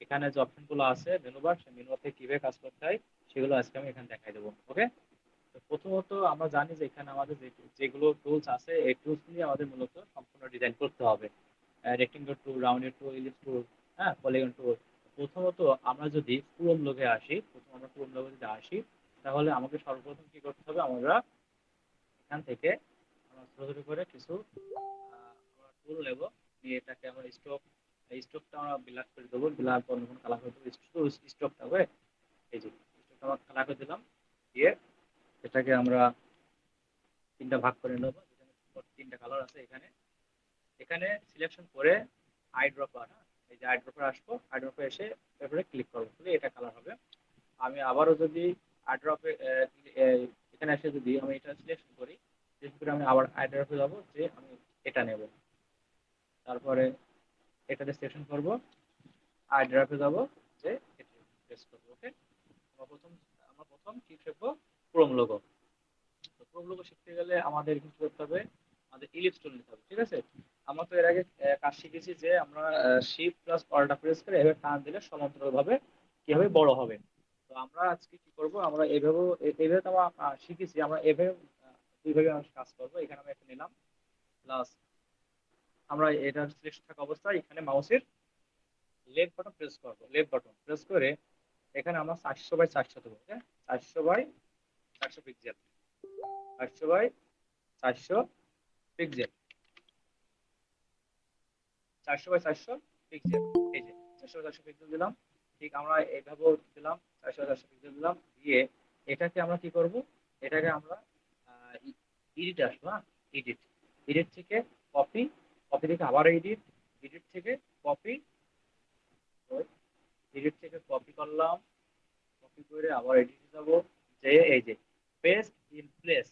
এখানে যে অপশনগুলো আছে মেনু বার, সেই মেনু থেকে কিভাবে কাজ করতে হয় সেগুলো আজকে আমি এখানে দেখাই দেবো। ওকে, তো প্রথমত আমরা জানি যে এখানে আমাদের যেগুলো টুলস আছে এই টুলস নিয়ে আমাদের মূলত সম্পূর্ণ ডিজাইন করতে হবে। রেক্টেঙ্গল টুল, রাউন্ডেড টুল, ইলিপস টুল, হ্যাঁ, পলিগন টুল। প্রথমত আমরা যদি পুরম লোগে আসি, প্রথম আমরা পুরম লোগে যদি আসি, তাহলে আমাকে সর্বপ্রথম কি করতে হবে, আমরা এখান থেকে আমরা ছোট ছোট করে কিছু আমরা টুল নেব, নিয়ে এটাকে আমরা স্ট্রোক, এই স্ট্রোকটা আমরা বিলাক করে দেবো, বিলাক অন্য কোনো কালার করে দেবো, শুধু স্ট্রোকটা হবে। এই যে স্ট্রোকটা আমরা কালার করে দিলাম, দিয়ে এটাকে আমরা তিনটা ভাগ করে নেবো, যেখানে তিনটা কালার আছে এখানে। এখানে সিলেকশন করে আই ড্রপার, এই যে আই ড্রপার আসবো, আই ড্রপে এসে এরপরে ক্লিক করবো, তাহলে এটা কালার হবে। আমি আবারও যদি আই ড্রপে এখানে এসে যদি আমি এটা সিলেকশন করি, সিলেক্ট করে আমি আবার আই ড্রপে যাবো, যে আমি এটা নেব, তারপরে এটাতে সিলেকশন করব, আই ড্রপে যাবো, যে এটা প্রেস করবো। ওকে, আমরা প্রথম কি শিখবো, ক্রোম লোগো। তো ক্রোম লোগো শিখতে গেলে আমাদের কি করতে হবে, আমাদের ইলিপস টুল নিতে হবে, ঠিক আছে। আমরা তো এর আগে কাজ শিখেছি যে আমরা শিফট প্লাস অল্টা প্রেস করে এভাবে টান দিলে সমান্তরাল ভাবে কিভাবে বড় হবে। তো আমরা আজকে কি করব, আমরা এভাবে এভাবে তো আমরা শিখেছি, আমরা এভাবে দুইভাবে আমরা কাজ করবো। এখানে আমরা একটা নিলাম, প্লাস আমরা এটার সিলেকশন থাকা অবস্থায় এখানে মাউসের লেফট বাটন প্রেস করবো, লেফট বাটন প্রেস করে এখানে আমরা 400 বাই 400 দেবো। হ্যাঁ, 400 by 400 pixel, 400 by 400 pixel, 400 by 400 pixel. এই যে 400 বাই 400 পিক্সেল দিলাম, ঠিক আমরা এইভাবেও দিলাম, 400 বাই 400 পিক্সেল দিলাম, দিয়ে এটাকে আমরা কি করব, এটাকে আমরা এডিট আসবো, হ্যাঁ, এডিট, এডিট থেকে কপি, কপি থেকে আবার এডিট, এডিট থেকে কপি, এডিট থেকে কপি করলাম, কপি করে আবার এডিটে যাব, যে এই যে পেস্ট ইন প্লেস,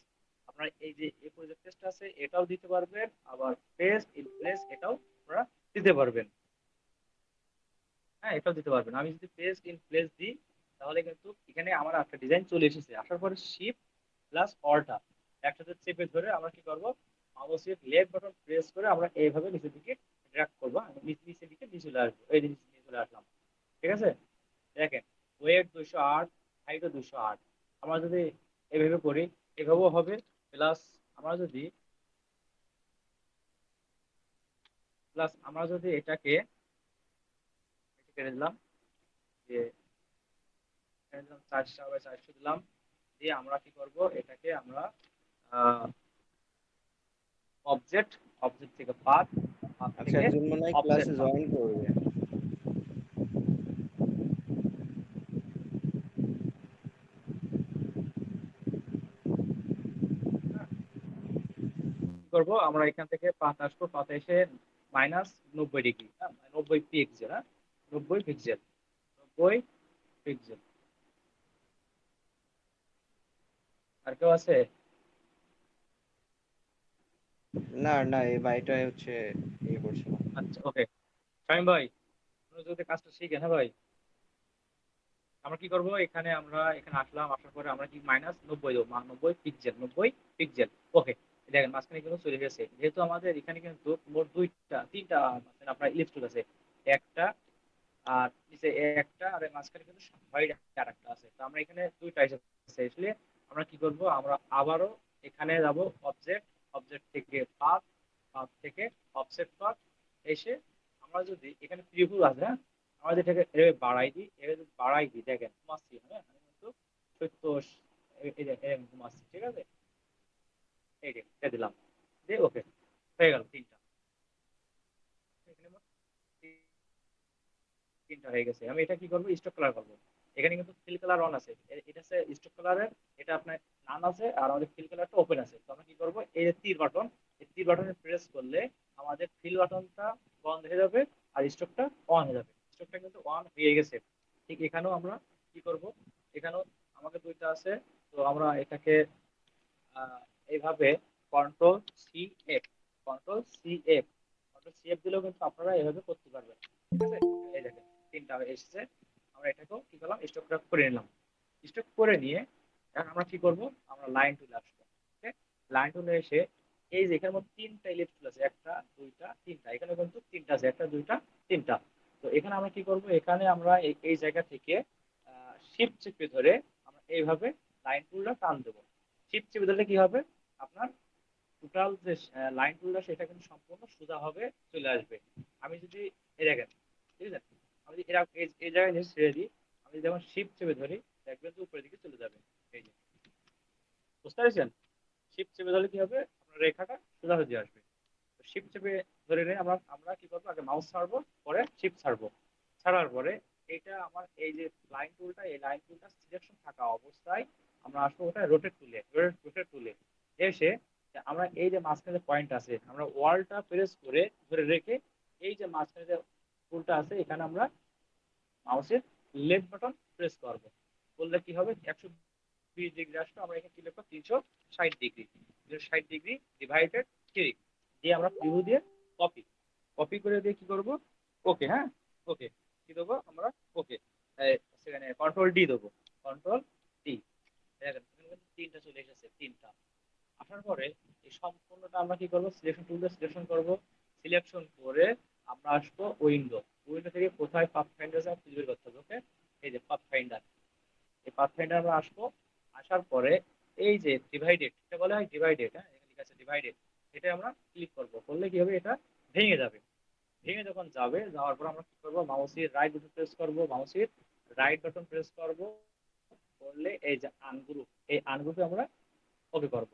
আপনারা এই যে এরপরে যে পেস্ট আছে এটাও দিতে পারবেন, আবার পেস্ট ইন প্লেস এটাও আপনারা দিতে পারবেন। হ্যাঁ, এটাও দিতে পারবেন। আমি যদি পেস্ট ইন প্লেস দিই, তাহলে কিন্তু এখানে আমার একটা ডিজাইন চলে এসেছে। আসার পরে শিফট প্লাস অল্টা একসাথে চেপে ধরে আমরা কি করব, মাউসের লেফট বাটন প্রেস করে আমরা এইভাবে নিচের দিকে ড্র্যাগ করবো, আমি নিচের দিকে নিয়ে চলে আসবো, এই যে নিচে চলে আসলাম, ঠিক আছে। দেখেন, ওয়েট 208, হাইটও 208। আমরা যদি এভাবে করি এভাবেও হবে, প্লাস আমরা যদি এটাকে কেটে দিলাম, যে এখানে দিলাম 400 বাই 400 দিলাম, দিয়ে আমরা কি করব, এটাকে আমরা অবজেক্ট, অবজেক্ট থেকে পাথ, পাথ আচ্ছা, থেকে একজন মনে হয় অফসেট ক্লাসে পাথ। জয়েন করবে। কি করবো, আমরা এখান থেকে পাথ আসবো, পাথ এসে -90 ডিগ্রি, হ্যাঁ, 90 পিক্সেল, হ্যাঁ, 90 পিক্সেল, 90 পিক্সেল। আর কেউ আছে? না না, এই ভাইটা হচ্ছে ইয়ে করছে না। আচ্ছা, ওকে, শামিম ভাই, আপনি যদি কাজটা শিখেন, হ্যাঁ ভাই, আমরা কি করব, এখানে আমরা এখানে আসলাম, আসার পরে আমরা কি -90 দেবো, 90 পিক্সেল, 90 পিক্সেল। ওকে, দেখেন মাঝখানে কিন্তু চলে গেছে, যেহেতু আমাদের এখানে কিন্তু মোট দুইটা তিনটা মানে আপনার ইলিপস টুল আছে, একটা আর নিচে একটা, আর এর মাঝখানে কিন্তু হোয়াইট আর একটা আছে, তো আমরা এখানে দুইটা এসেছে আসলে। আমরা কি করব, আমরা আবারও এখানে যাব, অবজেক্ট, অবজেক্ট থেকে পাথ, পাথ থেকে অফসেট পাথ, এসে আমরা যদি এখানে প্রিভিউ আছে, হ্যাঁ, আমরা যেটাকে এভাবে বাড়াই দিই, এভাবে যদি বাড়াই দিই, দেখেন ঘুমাচ্ছি, হ্যাঁ, আমি কিন্তু 70, এই যে এরকম ঘুমাচ্ছি, ঠিক আছে। এই যে এটা দিলাম, দিয়ে ওকে, হয়ে গেল তিনটা। এখানে মোট তিনটা হয়ে গেছে। আমি এটা কি করবো, স্টক কালার করবো। এখানে কিন্তু ফিল কালার অন আছে, এটা হচ্ছে স্টক কালারের, এটা আপনার নান আছে, আর আমাদের ফিল কালারটা ওপেন আছে। তো আমরা কি করবো, এই যে তীর বাটন, এই তীর বাটনে প্রেস করলে আমাদের ফিল বাটনটা বন্ধ হয়ে যাবে, আর স্টকটা অন হয়ে যাবে। স্টকটা কিন্তু অন হয়ে গেছে। ঠিক এখানেও আমরা কি করব, এখানেও আমাকে দুইটা আছে, তো আমরা এটাকে আহ, এইভাবে control C F, control C F, control C F দিলেও কিন্তু আপনারা এভাবে করতে পারবেন, ঠিক আছে। এই দেখেন তিনটা এসেছে। আমরা এটাকেও কি করলাম, স্টক করে নিলাম। স্টক করে নিয়ে এখন আমরা কি করব, আমরা লাইন টুলে আসবো। ওকে, লাইন টুলে এসে এই যে এখানে মধ্যে তিনটা ইলিপস টুল আছে, একটা দুইটা তিনটা, এখানে কিন্তু তিনটা আছে, একটা দুইটা তিনটা। তো এখানে আমরা কি করব, এখানে আমরা এই জায়গা থেকে শিফট চেপে ধরে আমরা এইভাবে লাইন টুলটা টান দেবো। শিফট চেপে ধরলে কি হবে, আপনার টোটাল যে লাইন টুলটা সেটা কিন্তু সম্পূর্ণ সোজা হবে, চলে আসবে। আমি যদি এই দেখেন, ঠিক আছে, আমি যদি এই জায়গায় নিয়ে ছেড়ে দিই, আমি যদি যখন শিফট চেপে ধরি, দেখবেন যে উপরের দিকে চলে যাবে। এই যে, বুঝতে পেরেছেন? শিফট চেপে ধরলে কি হবে, আপনার রেখাটা সোজা হয়ে আসবে। শিফট চেপে ধরে নিয়ে আমরা আমরা কি করবো, আগে মাউস ছাড়বো, পরে শিফট ছাড়বো। ছাড়ার পরে এটা আমার এই যে লাইন টুলটা, এই লাইন টুলটা সিলেকশন থাকা অবস্থায় আমরা আসবো ওটা রোটেট টুলে, রোটেট টুলে এসে আমরা এই যে মাঝখানে পয়েন্ট আছে, আমরা ওয়ালটা প্রেস করে ধরে রেখে এই যে মাঝখানে যে টুলটা আছে এখানে আমরা মাউসের লেফট বাটন প্রেস করব। করলে কি হবে, 120 ডিগ্রি আসলে আমরা এখানে কি লিখবো, 360 ডিগ্রি। 360 ডিগ্রি ডিভাইডেড 3 দিয়ে আমরা প্রিভিউ দিয়ে কপি, কপি করে দিয়ে কি করব, ওকে, হ্যাঁ, ওকে কি দেবো আমরা, ওকে, সেখানে কন্ট্রোল ডি দেবো, কন্ট্রোল ডি। দেখেন এখানে কিন্তু তিনটা চলে এসেছে, তিনটা আসার পরে এই সম্পূর্ণটা আমরা কি করব, সিলেকশন টুল দিয়ে সিলেকশন করব। সিলেকশন করে আমরা আসবো উইন্ডো, উইন্ডো থেকে কোথায় পাথ ফাইন্ডার আছে খুঁজে বের করতে হবে। ওকে, এই যে পাথ ফাইন্ডার, এই পাথ ফাইন্ডার আমরা আসবো। আসার পরে এই যে ডিভাইডেড, এটা বলা হয় ডিভাইডেড, হ্যাঁ এখানে লেখা আছে ডিভাইডেড, এটা আমরা ক্লিক করব। করলে কি হবে, এটা ভেঙে যাবে। ভেঙে যখন যাবে, যাওয়ার পর আমরা কি করবো, মাউসের রাইট বাটন প্রেস করব, মাউসের রাইট বাটন প্রেস করব। করলে এই যে আনগ্রুপ, এই আনগ্রুপে আমরা ওকে করব।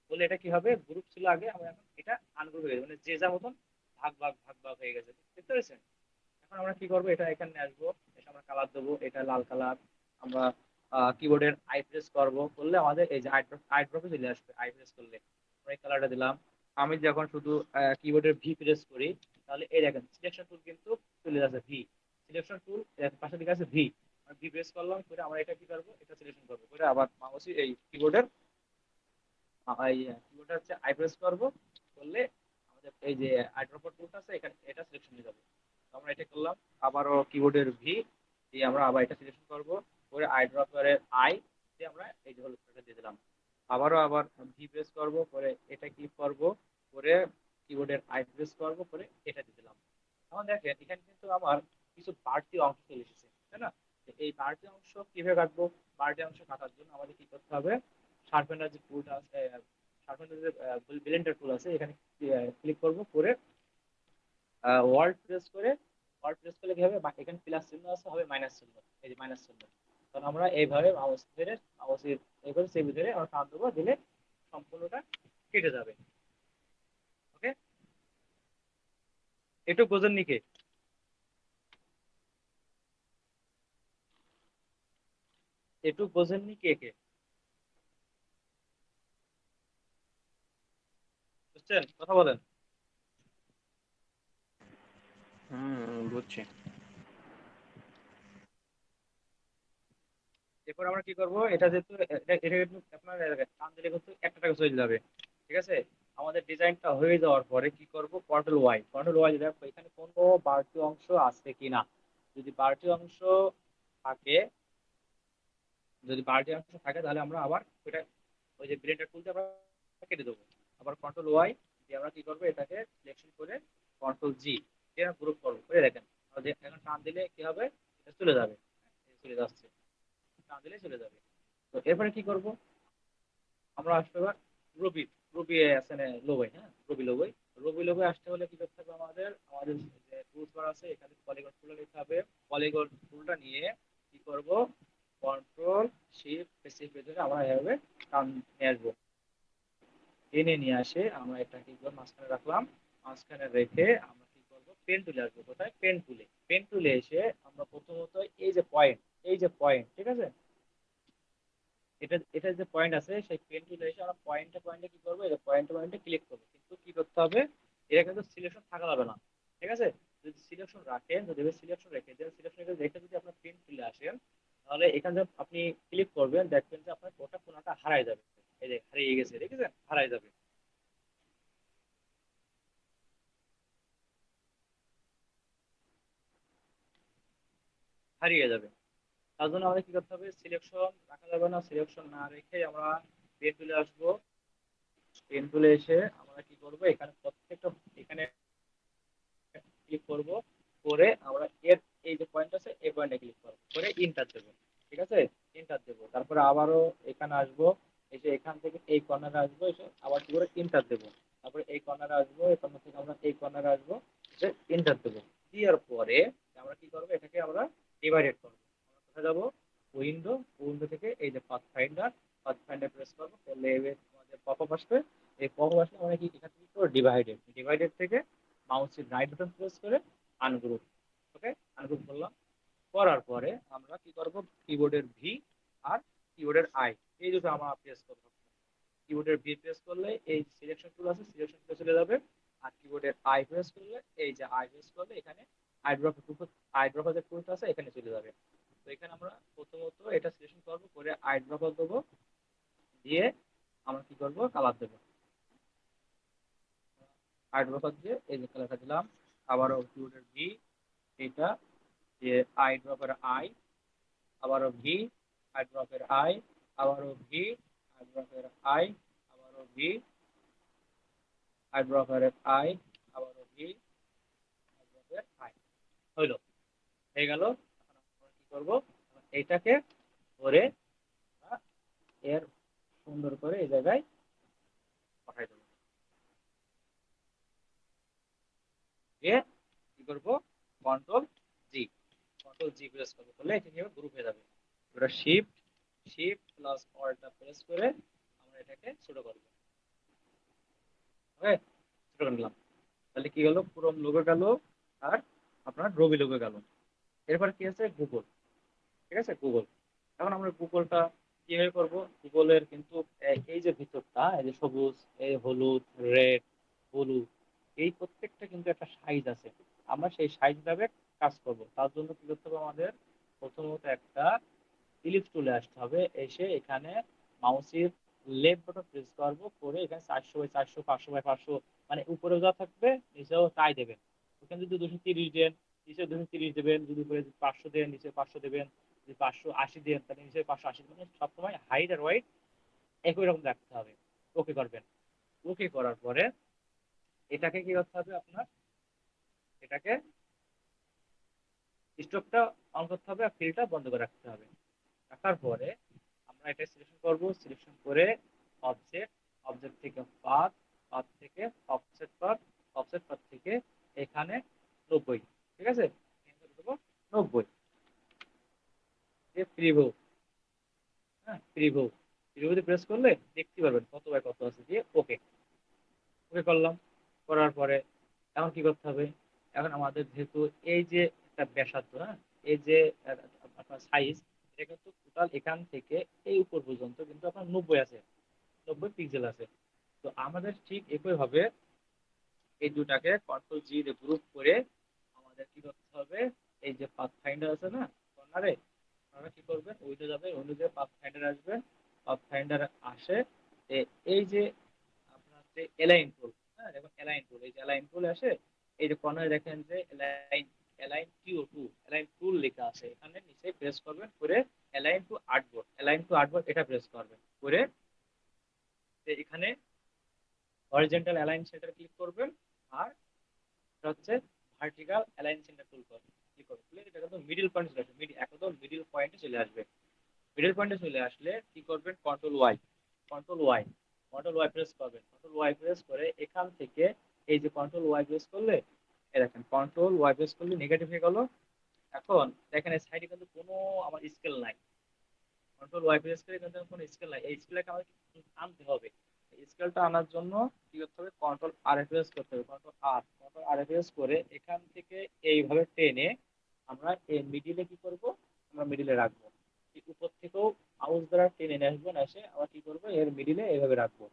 বলে এটা কি হবে, গ্রুপ ছিল আগে, আমরা এখন এটা আনগ্রুপ হয়ে গেছে, মানে যে যা মতন ভাগ ভাগ ভাগ ভাগ হয়ে গেছে, বুঝতে পেরেছেন? এখন আমরা কি করব, এটা এখানে নিয়ে আসবো, এসে আমরা কালার দেবো, এটা লাল কালার। আমরা কিবোর্ডের আই প্রেস করব, করলে আমাদের এই যে আই ড্রপে চলে আসবে। আই প্রেস করলে আমরা এই কালারটা দিলাম। আমি যখন শুধু কিবোর্ডের ভি প্রেস করি, তাহলে এই দেখেন সিলেকশন টুল কিন্তু চলে যাচ্ছে ভি, সিলেকশন টুল পাশে দিকে আছে ভি। ভি প্রেস করলাম করে আমরা এটা কি করবো, এটা সিলেকশন করবো করে আবার মাউস এই কিবোর্ডের এই কিবোর্ডে হচ্ছে আই প্রেস করবো। করলে আমাদের এই যে আই ড্রপার টুলটা আছে এখানে, এটা সিলেকশন হয়ে যাবে। তো আমরা এটা করলাম, আবারও কিবোর্ডের ভি দিয়ে আমরা আবার এটা সিলেকশন করব। করে আই ড্রপারের আই দিয়ে আমরা এই যে হলুদটা দিয়ে দিলাম। আবারও আবার ভি প্রেস করব, করে এটা কি করব, করে কিবোর্ডের আই প্রেস করব, করে এটা দিয়ে দিলাম। এখন দেখেন এখানে কিন্তু আমার কিছু বাড়তি অংশ চলে এসেছে, তাই না? তো এই বাড়তি অংশ কিভাবে কাটবো, বাড়তি অংশ কাটার জন্য আমাদের কি করতে হবে, শার্পেনার যে টুলটা আছে, শার্পেনার যে ব্লেন্ডার টুল আছে, এখানে ক্লিক করব। করে ওয়ার্ড প্রেস করে, ওয়ার্ড প্রেস করলে কি হবে, এখানে প্লাস চিহ্ন আছে, হবে মাইনাস চিহ্ন, এই যে মাইনাস চিহ্ন। কারণ আমরা এইভাবে মাউস ধরে, মাউসের এইভাবে চেপে ধরে আমরা টান দেবো, দিলে সম্পূর্ণটা কেটে যাবে। ওকে, একটু বোঝেন নিকে, একটু বোঝেননি কে কে, বুঝছেন? কথা বলেন। বুঝছি। এরপর আমরা কি করব, এটা যেহেতু এটা কিন্তু আপনার টান দিলে কিন্তু একটা টাকা চলে যাবে, ঠিক আছে? আমাদের ডিজাইনটা হয়ে যাওয়ার পরে কি করব, কন্ট্রোল ওয়াই, কন্ট্রোল ওয়াই দেখো এখানে কোনো বাড়তি অংশ আছে কিনা। যদি বাড়তি অংশ থাকে, যদি বাড়তি অংশ থাকে তাহলে আমরা আবার ওইটা ওই যে ব্লেন্ডার টুলতে আমরা কেটে দেবো। আবার কন্ট্রোল ওয়াই দিয়ে আমরা কি করবো, এটাকে সিলেকশন করে কন্ট্রোল জি দিয়ে গ্রুপ করবো। করে দেখেন আমাদের এখন টান দিলে কি হবে, এটা চলে যাবে, চলে যাচ্ছে, টান দিলে চলে যাবে। তো এরপরে কি করব, আমরা আসতে এবার রবি, রবি আছে না লোগোয়, হ্যাঁ রবি লোগোয়, রবি লোগোয় আসতে হলে কি করতে হবে, আমাদের আমাদের যে টুলস বার আছে এখানে পলিগন টুল নিতে হবে। পলিগন টুলটা নিয়ে কি করব, কন্ট্রোল শিফট শিফট ধরে আমরা এভাবে টান নিয়ে আসবো। টেনে নিয়ে আসে আমরা এটা কি করবো, মাঝখানে রাখলাম। মাঝখানে রেখে আমরা কি করব, পেন তুলে আসবো। কোথায়, পেন তুলে, পেন তুলে এসে আমরা প্রথমত এই যে পয়েন্ট, এই যে পয়েন্ট, ঠিক আছে, এটা এটা যে পয়েন্ট আছে সেই পেন টুলে এসে আমরা পয়েন্টে পয়েন্টে কি করবো, এই পয়েন্টে পয়েন্টে ক্লিক করবো। কিন্তু কি করতে হবে, এটা কিন্তু সিলেকশন থাকা যাবে না, ঠিক আছে? যদি সিলেকশন রাখেন, যদি সিলেকশন রেখে দেন, সিলেকশন রেখে যদি আপনার পেন তুলে আসেন, তাহলে এখানে যখন আপনি ক্লিক করবেন দেখবেন যে আপনার ওটা কোনটা হারায় যাবে। এই যে হারিয়ে গেছে, দেখেছেন, হারায় যাবে, হারিয়ে যাবে। তার জন্য আমাদের কি করতে হবে, সিলেকশন রাখা যাবে না, সিলেকশন না রেখে আমরা পেন তুলে আসবো। পেন তুলে এসে আমরা কি করব, এখানে প্রত্যেকটা, এখানে ক্লিক করব। করে আমরা এর এই যে পয়েন্ট আছে এই পয়েন্টে ক্লিক করব, করে ইন্টার দেব। ঠিক আছে, ইন্টার দেব। তারপরে আবারও এখানে আসবো, এসে এখান থেকে এই কর্নারে আসবো, এসে আবার কি করে ইন্টার দেব। তারপরে এই কর্নারে আসবো, এই কর্নার থেকে আমরা এই কর্নারে আসবো, এসে ইন্টার দেব। দেওয়ার পরে আমরা কি করবো, এটাকে আমরা ডিভাইডেড করবো। আমরা কোথায় যাবো, উইন্ডো, উইন্ডো থেকে এই যে পাথফাইন্ডার, পাথফাইন্ডার প্রেস করবো, করলে আমাদের পপ আপ আসবে। এই পপ আপ আসলে আমরা কি এখান থেকে ডিভাইডেড, ডিভাইডেড থেকে মাউসের রাইট বাটন প্রেস করে আনগ্রুপ। ওকে, আনগ্রুপ করলাম। করার পরে আমরা কি করব, কিবোর্ডের ভি আর কিবোর্ডের আই, এই দুটো আমরা প্রেস করব। কিবোর্ডের ভি প্রেস করলে এই সিলেকশন টুল আছে, সিলেকশন টুলে চলে যাবে। আর কিবোর্ডের আই প্রেস করলে, এই যে আই প্রেস করলে এখানে আইড্রপ যে টুলটা আছে এখানে চলে যাবে। তো এখানে আমরা প্রথমত এটা সিলেকশন করব, করে আইড্রপ দেবো, দিয়ে আমরা কি করব, কালার দেবো। আইড্রপ দিয়ে এই যে কালারটা দিলাম। আবারও কিবোর্ডের ভি, এটা যে আইড্রপের আই, আবারও ভি, আইড্রপের আই, আবারও ভি, আইড্রপের আই, আবারও ভি, আইড্রপের আই, আবারও ভি, আইড্রপের আই। হইলো, হয়ে গেল। এখন আমরা কি করব, এইটাকে ধরে আমরা এর সুন্দর করে এই জায়গায় পাঠাই দেবো। দিয়ে কি করব, কন্ট্রোল জি, কন্ট্রোল জি প্রেস করবো, করলে এটা নিয়ে গ্রুপ হয়ে যাবে। ওটা শিফট, শিফট প্লাস অল্টা প্রেস করে আমরা এটাকে ছোট করব। ওকে, ছোট করে নিলাম। তাহলে কি গেল, ক্রোম লোগো গেল, আর আপনার রবি লোগো গেল। এরপরে কি আছে, গুগল। ঠিক আছে, গুগল। এখন আমরা গুগলটা কিভাবে করব, গুগলের কিন্তু এই যে ভিতরটা, এই যে সবুজ, এই হলুদ, রেড, ব্লু, এই প্রত্যেকটা কিন্তু একটা সাইজ আছে। আমরা সেই সাইজ ভাবে কাজ করব। তার জন্য কি করতে হবে আমাদের, প্রথমত একটা ইলিপস টুলে আসতে হবে, এসে এখানে মাউসের লেফট বাটন প্রেস করবো, করে এখানে 400 বাই 400, 500 বাই 500, মানে উপরে যা থাকবে নিচেও তাই দেবেন। ওখানে যদি 230 দেন, নিচে 230 দেবেন। যদি উপরে 500 দেন, নিচে 500 দেবেন। যদি 580 দেন, তাহলে নিচে 580, মানে সবসময় হাইট আর ওয়াইট একই রকম রাখতে হবে। ওকে করবেন। ওকে করার পরে এটাকে কি করতে হবে আপনার, এটাকে স্টকটা অন করতে হবে, আর ফিল্ডটা বন্ধ করে রাখতে হবে। রাখার পরে আমরা এটা সিলেকশন করব, সিলেকশন করে অবজেক্ট, অবজেক্ট থেকে পাথ, পাথ থেকে অফসেট পাথ, অফসেট পাথ থেকে এখানে 90। ঠিক আছে, এখানে দেবো 90। প্রিভিউ, হ্যাঁ প্রিভিউ, প্রিভিউতে প্রেস করলে দেখতে পারবেন কত বাই কত আছে। দিয়ে ওকে, ওকে করলাম। করার পরে এখন কি করতে হবে, এখন আমাদের যেহেতু এই যে একটা ব্যাসার্ধ, হ্যাঁ, এই যে আপনার সাইজ, এটা কিন্তু টোটাল এখান থেকে এই উপর পর্যন্ত কিন্তু আপনার 90 আছে, 90 পিক্সেল আছে। তো আমাদের ঠিক একই ভাবে এই দুটাকে কন্ট্রোল জি দিয়ে গ্রুপ করে আমাদের কি করতে হবে, এই যে পাথ ফাইন্ডার আছে না কর্নারে, আপনারা কি করবেন, ওইটা যাবে, অনুযায়ী পাথ ফাইন্ডার আসবেন। পাথ ফাইন্ডার আসে, এই যে আপনার যে এলাইন টুল, হ্যাঁ দেখুন এলাইন টুল, এই যে এলাইন টুল আসে, এই যে কর্নারে দেখেন যে এলাইন, এলাইন টিও টু, এলাইন টুল লেখা আছে, এখানে নিচে প্রেস করবেন, করে align to artboard, align to artboard এটা প্রেস করবেন, করে এখানে হরিজন্টাল অ্যালাইন সেন্টার ক্লিক করবেন। আর এটা হচ্ছে ভার্টিক্যাল অ্যালাইন সেন্টার টুল করবেন, ক্লিক করবেন, ক্লিক, এটা একদম মিডল পয়েন্টে চলে আসবে, একদম মিডল পয়েন্টে চলে আসবে। মিডল পয়েন্টে চলে আসলে কি করবেন, control Y, control Y, control Y press করবেন। কন্ট্রোল ওয়াই প্রেস করে এখান থেকে এই যে কন্ট্রোল ওয়াই প্রেস করলে, এই দেখেন কন্ট্রোল ওয়াই প্রেস করলে নেগেটিভ হয়ে গেল। এখন দেখেন এই সাইডে কিন্তু কোনো আমার স্কেল নাই। কন্ট্রোল ওয়াই প্রেস করে কিন্তু কোনো স্কেল নাই, এই স্কেলটাকে আমাকে আনতে হবে। স্কেলটা আনার জন্য কি করতে হবে, কন্ট্রোল আর প্রেস করতে হবে, কন্ট্রোল আর প্রেস করে এখান থেকে এইভাবে টেনে আমরা এই মিডিলে কি করব, আমরা মিডিলে রাখবো। এই উপর থেকেও মাউস দ্বারা টেনে নিয়ে আসবো, না এসে আমরা কি করবো, এর মিডিলে এইভাবে রাখবো।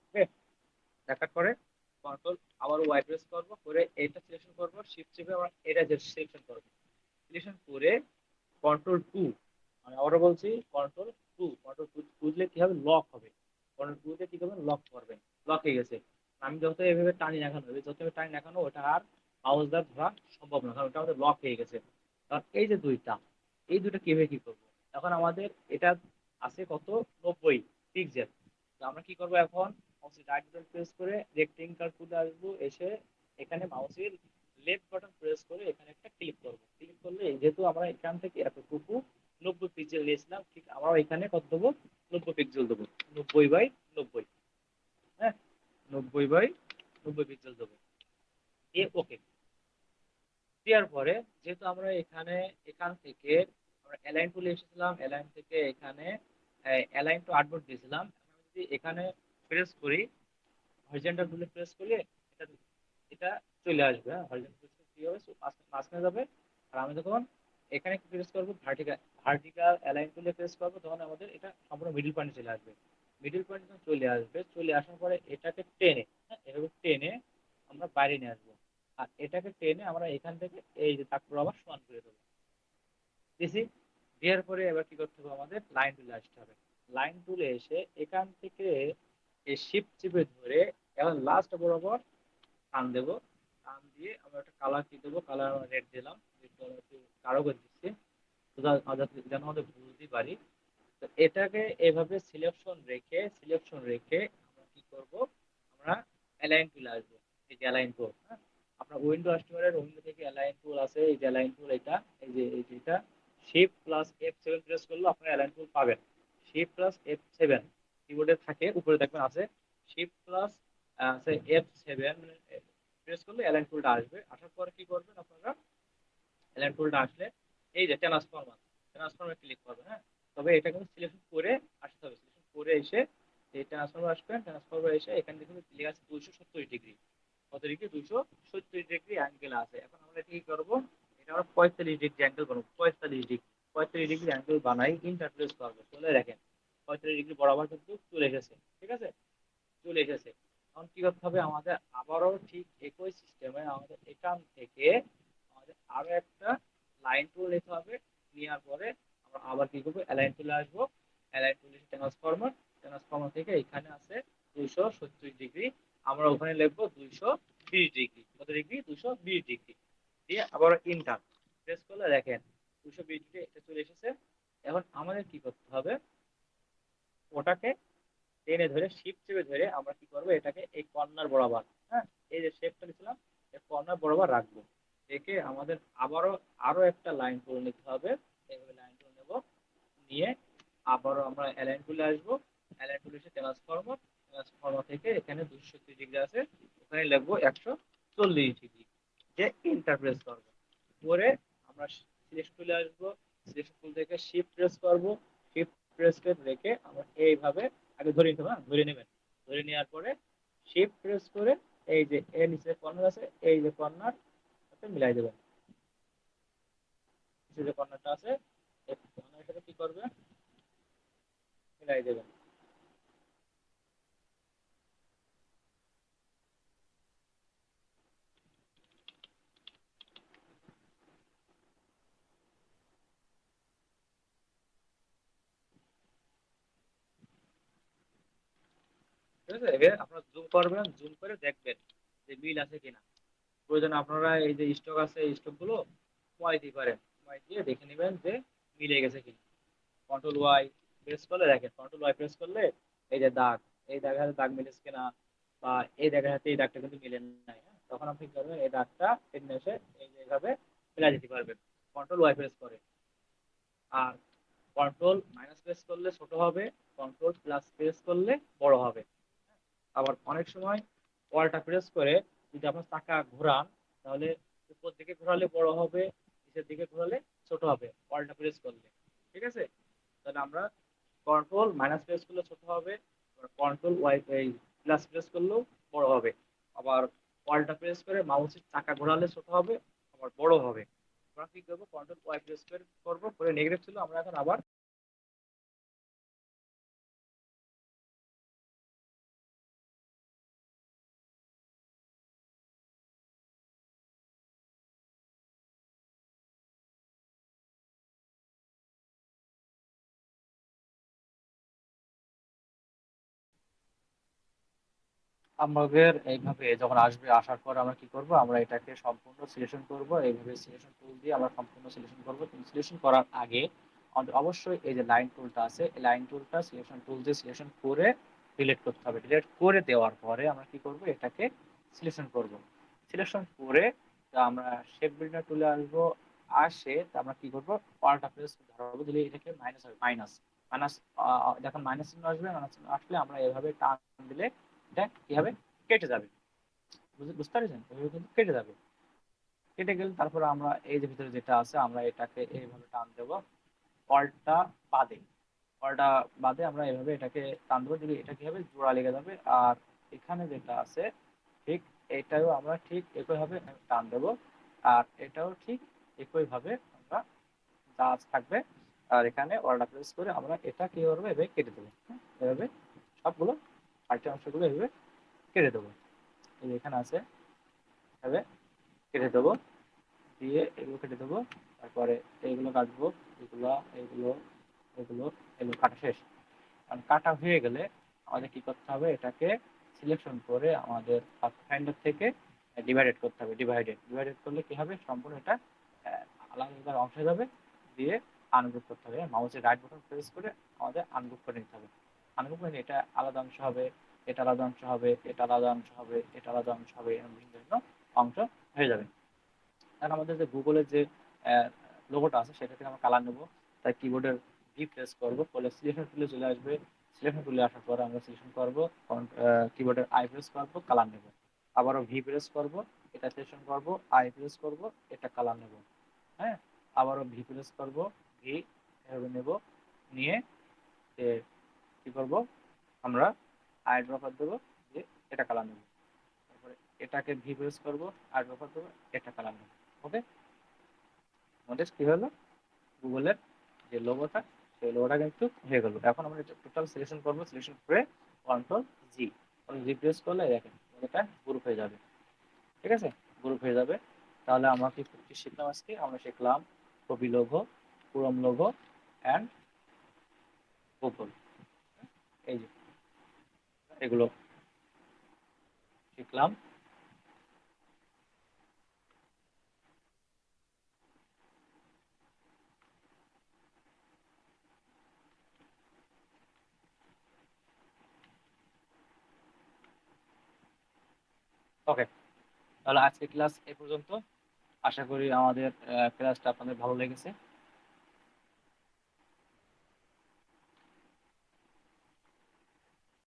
ওকে, দেখার পরে কন্ট্রোল আবার ওয়াই প্রেস করবো, করে এটা সিলেকশন করবো, শিফট চেপে আমরা এটা সিলেকশন করবো। সিলেকশন করে কন্ট্রোল টু, আমি আবারও বলছি কন্ট্রোল টু, কন্ট্রোল টু বুঝলে কি হবে, লক হবে। কন্ট্রোল টু তে কি করবেন, লক করবেন। লক হয়ে গেছে। আমি যত এভাবে টানি দেখানো হবে, যত টানি দেখানো, ওটা আর মাউস দ্বারা ধরা সম্ভব না, কারণ ওটা আমাদের লক হয়ে গেছে। কারণ এই যে দুইটা, এই দুইটা কিভাবে কি করবো, এখন আমাদের এটা আছে কত, 90 পিক্সেল। তো আমরা কি করবো, এখন মাউসের রাইট বাটন প্রেস করে রেক্টেঙ্গেল টুলে আসবো, এসে এখানে মাউসের লেফট বাটন প্রেস করে এখানে একটা ক্লিক করব। ক্লিক করলে যেহেতু আমরা এখান থেকে এতটুকু 90 পিক্সেল নিয়েছিলাম, ঠিক আমরা এখানে কত দেবো, 90 পিক্সেল দেবো, 90 বাই 90। হ্যাঁ, 90 বাই 90 পিক্সেল দেবো। ওকে দেওয়ার পরে যেহেতু আমরা এখান থেকে আমরা অ্যালাইন টুলে এসেছিলাম, অ্যালাইন থেকে এখানে অ্যালাইন টু আর্টবোর্ড দিয়েছিলাম, এখন যদি এখানে প্রেস করি, হরিজন্টাল টুলে প্রেস করলে এটা এটা চলে আসবে। হ্যাঁ, হরিজন্টাল কি হবে, মাঝখানে যাবে। আর আমি যখন এখানে প্রেস করবো, ভার্টিক্যাল ভার্টিক্যাল অ্যালাইন টুলে প্রেস করবো, তখন আমাদের এটা সম্পূর্ণ মিডল পয়েন্টে চলে আসবে। মিডল পয়েন্ট যখন চলে আসবে, চলে আসার পরে এটাকে টেনে, হ্যাঁ এভাবে টেনে আমরা বাইরে নিয়ে আসবো। আর এটাকে টেনে আমরা এখান থেকে এই যে তারপর আবার সমান করে দেবো। দিছি, দেওয়ার পরে এবার কি করতে হবে, আমাদের লাইন টুলে আসতে হবে। লাইন টুলে এসে এখান থেকে এই শিফট চেপে ধরে এবার লাস্ট বরাবর টান দেবো। টান দিয়ে আমরা একটা কালার কি দেবো, কালার আমরা রেড দিলাম, একটু গাঢ় করে দিচ্ছি, তো যেন আমাদের বুঝতে পারি। তো এটাকে এভাবে সিলেকশন রেখে আমরা কি করব, আমরা অ্যালাইন টুলে আসবো। এই যে অ্যালাইন টুল, হ্যাঁ, আপনার উইন্ডো আসতে পারে, উইন্ডো থেকে অ্যালাইন টুল আছে, এই যে অ্যালাইন টুল, এটা এই যে এটা শিফট প্লাস F7 প্রেস করলে আপনার অ্যালাইন টুল পাবেন। শিফট প্লাস F7 কিবোর্ডে থাকে, উপরে দেখবেন আছে, শিফট প্লাস আছে F7 প্রেস করলে অ্যালাইন টুলটা আসবে। আসার পরে কি করবেন আপনারা, অ্যালাইন টুলটা আসলে এই যে ট্রান্সফরমার ক্লিক করবেন। হ্যাঁ, তবে এটা কিন্তু সিলেকশন করে আসতে হবে, সিলেকশন করে এসে এই ট্রান্সফরমার আসবেন, ট্রান্সফরমার এসে এখানে দেখুন লেখা আছে 270 ডিগ্রি, কত ডিগ্রি, 270 ডিগ্রি অ্যাঙ্গেল আছে। এখন আমরা কি করব, এটা আমরা 45 ডিগ্রি অ্যাঙ্গেল বানাবো, 45 ডিগ্রি অ্যাঙ্গেল বানাই, ইন্টারপ্রেস করবো, চলে রাখেন 45 ডিগ্রি বরাবর কিন্তু চলে এসেছে। ঠিক আছে, চলে এসেছে। এখন কি করতে হবে আমাদের, আবারও ঠিক একই সিস্টেমে আমাদের এখান থেকে আমাদের আরো একটা লাইন টুল নিতে হবে। নেওয়ার পরে আমরা আবার কি করবো, অ্যালাইন টুলে আসবো। অ্যালাইন টুলে ট্রান্সফরমার, ট্রান্সফরমার থেকে এখানে আছে 270 ডিগ্রি, আমরা ওখানে লিখবো 220 ডিগ্রি, কত ডিগ্রি, 220 ডিগ্রি। দিয়ে আবার ইন্টার প্রেস করলে দেখেন 220 ডিগ্রি এটা চলে এসেছে। এখন আমাদের কি করতে হবে, ওটাকে টেনে ধরে শিফট চেপে ধরে আমরা কি করবো, এটাকে এই কর্নার বরাবর, হ্যাঁ এই যে শেপটা নিয়েছিলাম এই কর্নার বরাবর রাখবো। রেখে আমাদের আরো একটা লাইন করে নিতে হবে। এইভাবে লাইন করে নেবো, নিয়ে আবারও আমরা অ্যালাইন টুলে আসবো। অ্যালাইন টুলে এসে ট্রান্সফরমার, ট্রান্সফরমার থেকে এখানে 270 ডিগ্রি আছে, ওখানে লিখবো 140 ডিগ্রি, যে ইন্টারপ্রেস করবো। করে আমরা সিলেকশন টুলে আসবো, সিলেকশন টুল থেকে শিফট প্রেস করবো। শিফট প্রেস রেখে আমরা এইভাবে আগে ধরে নিতে হবে, হ্যাঁ? ধরে নেবেন। ধরে নেওয়ার পরে শিফট প্রেস করে এই যে এর নিচে কর্নার আছে, এই যে কর্নার সাথে মিলাই দেবেন। নিচে যে কর্নারটা আছে এই কর্নারের সাথে কি করবে, মিলাই দেবেন। ঠিক আছে, এবার আপনারা জুম করবেন, জুম করে দেখবেন যে মিল আছে কিনা। প্রয়োজনে আপনারা এই যে স্টক আছে এই স্টক গুলো সময় দিতে পারেন, সময় দিয়ে দেখে নেবেন যে মিলে গেছে কিনা। কন্ট্রোল ওয়াই প্রেস করলে দেখেন, কন্ট্রোল ওয়াই প্রেস করলে এই যে দাগ, এই দাগের সাথে দাগ মিলেছে কিনা, বা এই দাগের সাথে এই দাগটা কিন্তু মিলে নাই, হ্যাঁ? তখন আপনি কি করবেন, এই দাগটা টেনে এসে এই যে এইভাবে মিলাই দিতে পারবেন কন্ট্রোল ওয়াই প্রেস করে। আর কন্ট্রোল মাইনাস প্রেস করলে ছোট হবে, কন্ট্রোল প্লাস প্রেস করলে বড় হবে। আবার অনেক সময় ওয়ালটা প্রেস করে যদি আপনার চাকা ঘোরান, তাহলে উপর দিকে ঘোরালে বড় হবে, নিচের দিকে ঘোরালে ছোট হবে ওয়ালটা প্রেস করলে। ঠিক আছে, তাহলে আমরা কন্ট্রোল মাইনাস প্রেস করলে ছোট হবে, কন্ট্রোল ওয়াই এই প্লাস প্রেস করলেও বড় হবে। আবার ওয়ালটা প্রেস করে মাউসের চাকা ঘোরালে ছোট হবে, আবার বড় হবে। আমরা কি করবো, কন্ট্রোল ওয়াই প্রেস করবো, করে নেগেটিভ ছিল, আমরা এখন আবার আমাদের এইভাবে যখন আসবে, আসার পর আমরা কি করব, আমরা এটাকে সম্পূর্ণ সিলেকশন করব। এইভাবে সিলেকশন টুল দিয়ে আমরা সম্পূর্ণ সিলেকশন করব। কিন্তু সিলেকশন করার আগে আমাদের অবশ্যই এই যে লাইন টুলটা আছে, এই লাইন টুলটা সিলেকশন টুল দিয়ে সিলেকশন করে ডিলিট করতে হবে। ডিলিট করে দেওয়ার পরে আমরা কি করব, এটাকে সিলেকশন করব। সিলেকশন করে তো আমরা শেপ বিল্ডার টুলে আসবো, আসে তো আমরা কি করবো, অল্টা প্রেস ধরবো, দিলে এটাকে মাইনাস হবে, মাইনাস মাইনাস, যখন মাইনাস চিহ্ন আসবে, মাইনাস চিহ্ন আসলে আমরা এভাবে টান দিলে এটা কি হবে, কেটে যাবে। বুঝতে পারছেন, এভাবে কিন্তু কেটে যাবে। কেটে গেলে তারপর আমরা এই যে ভিতরে যেটা আছে আমরা এটাকে এইভাবে টান দেবো, অল্টা বাদে, অল্টা বাদে আমরা এভাবে এটাকে টান দেবো, দিলে এটা কি হবে, জোড়া লেগে যাবে। আর এখানে যেটা আছে ঠিক এটাও আমরা ঠিক একইভাবে টান দেবো, আর এটাও ঠিক একইভাবে আমরা চার্জ থাকবে। আর এখানে অর্ডার প্রেস করে আমরা এটা কি করবো, এভাবে কেটে দেবো। হ্যাঁ, এভাবে সবগুলো পার্টি অংশগুলো এভাবে কেটে দেবো। এই যে এখানে আছে, এভাবে কেটে দেবো, দিয়ে এগুলো কেটে দেবো। তারপরে এইগুলো কাটবো, এগুলো, এগুলো, এগুলো, এগুলো কাটা শেষ। কারণ কাটা হয়ে গেলে আমাদের কি করতে হবে, এটাকে সিলেকশন করে আমাদের ফাইন্ডার থেকে ডিভাইডেড করতে হবে। ডিভাইডেড ডিভাইডেড করলে কি হবে, সম্পূর্ণ এটা আলাদা আলাদা অংশ হয়ে যাবে। দিয়ে আনগ্রুপ করতে হবে, মাউসের রাইট বাটন প্রেস করে আমাদের আনগ্রুপ করে নিতে হবে। আনগ্রুপ করে এটা আলাদা অংশ হবে, এটা আলাদা অংশ হবে, এটা আলাদা অংশ হবে, এটা আলাদা অংশ হবে, এরকম বিভিন্ন অংশ হয়ে যাবে। এখন আমাদের যে গুগলের যে লোগোটা আছে সেটা থেকে আমরা কালার নেব। তাই কিবোর্ডের ভি প্রেস করবো, করলে সিলেকশন টুলে চলে আসবে। সিলেকশন টুলে আসার পরে আমরা সিলেকশন করবো, কিবোর্ডের আই প্রেস করবো, কালার নেব। আবারও ভি প্রেস করবো, এটা সিলেকশন করবো, আই প্রেস করবো, এটা কালার নেব। হ্যাঁ, আবারও ভি প্রেস করবো, ভি এভাবে নেব, নিয়ে এ কি করব, আমরা আই ড্রপার দেবো, দিয়ে এটা কালার নেব। তারপরে এটাকে ভি প্রেস করবো, আই ড্রপার দেবো, এটা কালার নেব। ওকে, আমাদের কি হলো, গুগলের যে লোগোটা, সেই লোগোটা কিন্তু হয়ে গেল। এখন আমরা এটা টোটাল সিলেকশন করবো, সিলেকশন করে কন্ট্রোল জি, রিপ্লেস করলে দেখেন এটা গ্রুপ হয়ে যাবে। ঠিক আছে, গ্রুপ হয়ে যাবে। তাহলে আমরা কি শিখলাম আজকে, আমরা শিখলাম copy logo, Chrome logo and Google, এই যে এগুলো শিখলাম। ওকে, তাহলে আজকে ক্লাস এ পর্যন্ত। আশা করি আমাদের ক্লাসটা আপনাদের ভালো লেগেছে।